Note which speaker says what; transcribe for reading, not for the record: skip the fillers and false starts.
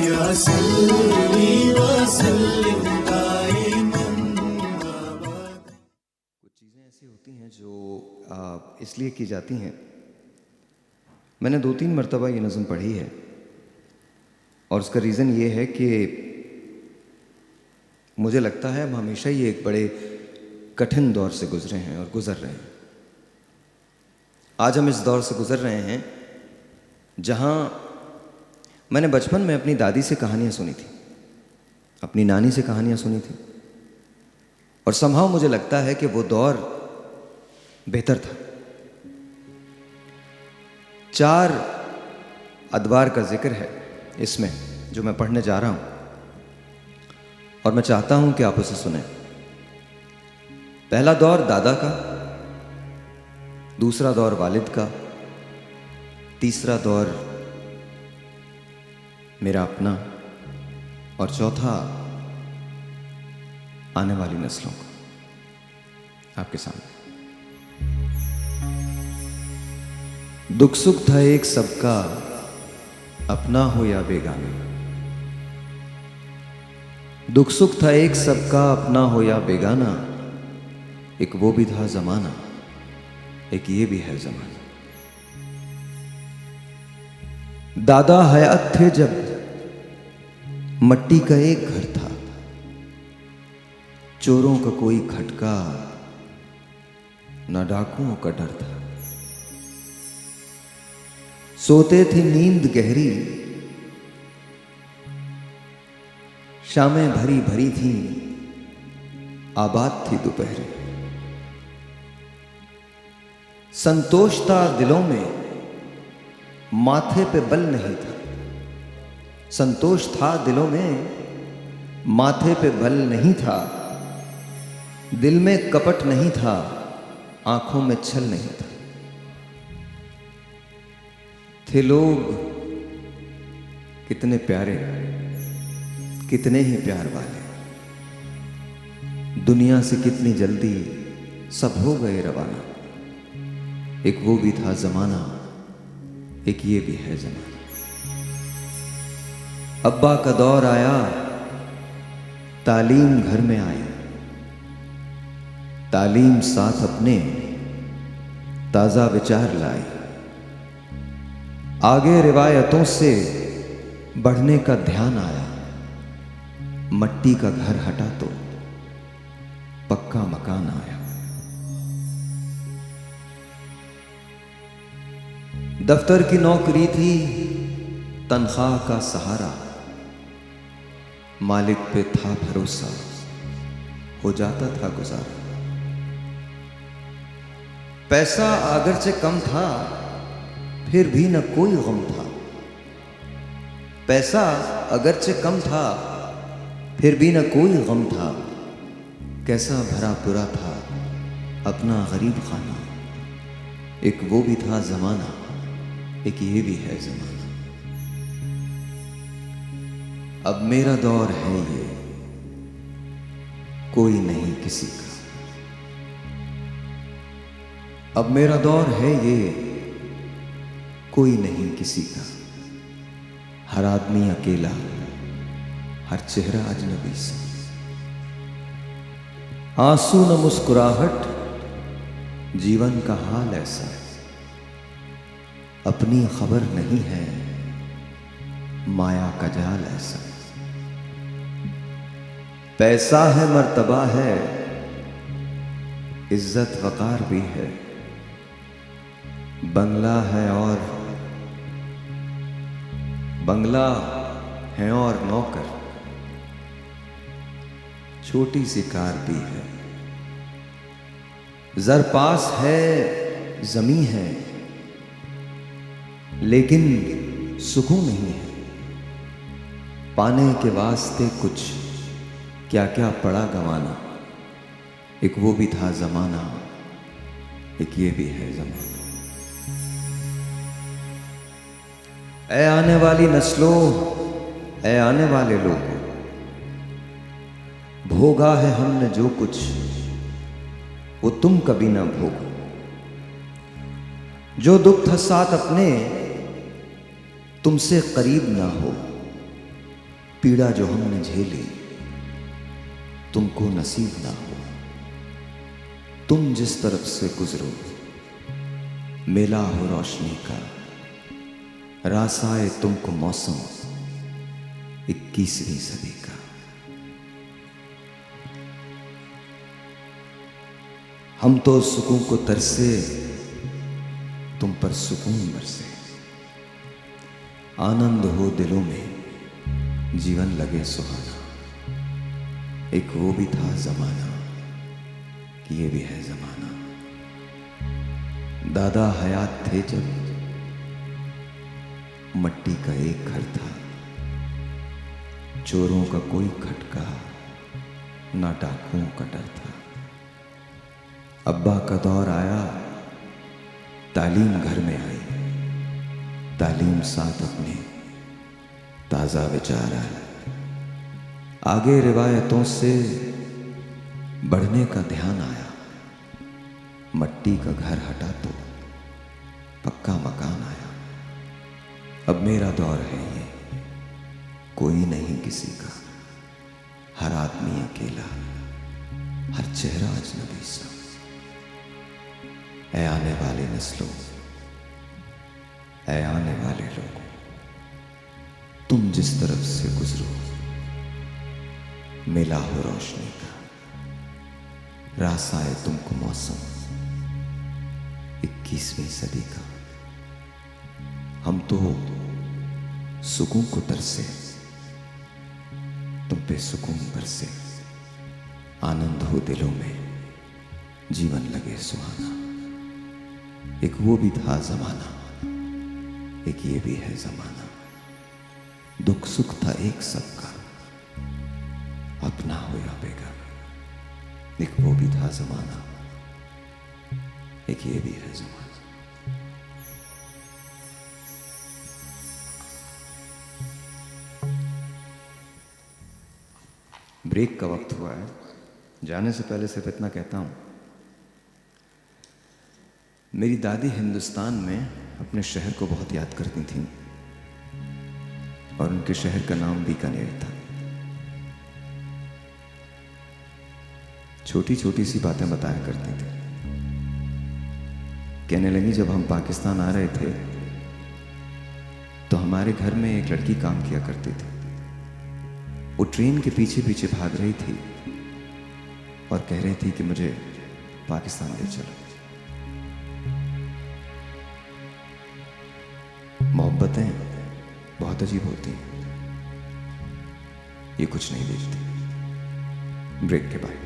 Speaker 1: या सल्ली वसल्लिम दाइमन अबद।
Speaker 2: कुछ चीज़ें ऐसी होती हैं जो इसलिए की जाती हैं। मैंने 2-3 मरतबा ये नज़म पढ़ी है और उसका रीज़न ये है कि मुझे लगता है हम हमेशा ही एक बड़े कठिन दौर से गुजरे हैं और गुज़र रहे हैं। आज हम इस दौर से गुज़र रहे हैं जहाँ मैंने बचपन में अपनी दादी से कहानियाँ सुनी थी, अपनी नानी से कहानियाँ सुनी थी, और समहाउ मुझे लगता है कि वो दौर बेहतर था। 4 अदवार का जिक्र है इसमें जो मैं पढ़ने जा रहा हूँ और मैं चाहता हूँ कि आप उसे सुनें। पहला दौर दादा का, दूसरा दौर वालिद का, तीसरा दौर मेरा अपना, और चौथा आने वाली नस्लों का। आपके सामने दुख सुख था एक सबका, अपना हो या बेगाना। दुख सुख था एक सबका, अपना हो या बेगाना। एक वो भी था जमाना, एक ये भी है जमाना। दादा हयात थे जब मट्टी का एक घर था, चोरों का कोई खटका, न डाकुओं का डर था। सोते थे नींद गहरी, शामें भरी भरी थी, आबाद थी दोपहरी। संतोष था दिलों में, माथे पे बल नहीं था। संतोष था दिलों में, माथे पे बल नहीं था। दिल में कपट नहीं था, आंखों में छल नहीं था। थे लोग कितने प्यारे, कितने ही प्यार वाले, दुनिया से कितनी जल्दी सब हो गए रवाना। एक वो भी था जमाना, एक ये भी है जमाना। अब्बा का दौर आया, तालीम घर में आया। तालीम साथ अपने ताजा विचार लाए। आगे रिवायतों से बढ़ने का ध्यान आया। मट्टी का घर हटा तो पक्का मकान आया। दफ्तर की नौकरी थी, तनख्वाह का सहारा। मालिक पे था भरोसा, हो जाता था गुजारा। पैसा अगरचे कम था, फिर भी न कोई गम था। पैसा अगरचे कम था, फिर भी न कोई गम था। कैसा भरा पूरा था अपना गरीब खाना। एक वो भी था जमाना, एक ये भी है जमाना। अब मेरा दौर है ये, कोई नहीं किसी का। अब मेरा दौर है ये, कोई नहीं किसी का। हर आदमी अकेला, हर चेहरा अजनबी सा। आंसू न मुस्कुराहट, जीवन का हाल ऐसा। अपनी खबर नहीं है, माया का जाल ऐसा। पैसा है मर्तबा है, इज्जत वकार भी है। बंगला है और बंगला है और नौकर, छोटी सी कार भी है। जर पास है, जमी है, लेकिन सुकून नहीं है। पाने के वास्ते कुछ क्या क्या पड़ा गंवाना। एक वो भी था जमाना, एक ये भी है जमाना। ऐ आने वाली नस्लों, ऐ आने वाले लोगों, भोगा है हमने जो कुछ, वो तुम कभी ना भोगो। जो दुख था साथ अपने, तुमसे करीब ना हो। पीड़ा जो हमने झेली तुमको नसीब ना हो। तुम जिस तरफ से गुजरो मेला हो रोशनी का, रासाए तुमको मौसम 21वीं सदी का। हम तो सुकून को तरसे, तुम पर सुकून बरसे। आनंद हो दिलों में, जीवन लगे सुहाना। एक वो भी था जमाना कि ये भी है जमाना। दादा हयात थे जब मट्टी का एक घर था, चोरों का कोई खटका ना डाकुओं का डर था। अब्बा का दौर आया, तालीम घर में आई, तालीम साथ अपने ताजा विचार आया। आगे रिवायतों से बढ़ने का ध्यान आया, मट्टी का घर हटा तो पक्का मकान आया। अब मेरा दौर है ये, कोई नहीं किसी का, हर आदमी अकेला, हर चेहरा अजनबी सा। ऐ आने वाले नस्लों, ऐ आने वाले लोगों, तुम जिस तरफ से गुजरो मेला हो रोशनी का, रासाए तुमको मौसम 21वीं सदी का। हम तो सुकून को तरसे, तुम पे सुकून बरसे। आनंद हो दिलों में, जीवन लगे सुहाना। एक वो भी था जमाना, एक ये भी है जमाना। दुख सुख था एक सबका, अपना हो या बेगाना। एक वो भी था जमाना, एक ये भी है जमाना। ब्रेक का वक्त हुआ है। जाने से पहले सिर्फ इतना कहता हूं, मेरी दादी हिंदुस्तान में अपने शहर को बहुत याद करती थीं और उनके शहर का नाम बीकानेर था। छोटी छोटी सी बातें बताया करती थी। कहने लगी, जब हम पाकिस्तान आ रहे थे तो हमारे घर में एक लड़की काम किया करती थी। वो ट्रेन के पीछे पीछे भाग रही थी और कह रही थी कि मुझे पाकिस्तान ले चलो। मोहब्बतें बहुत अजीब होती हैं, ये कुछ नहीं देखती। ब्रेक के बाद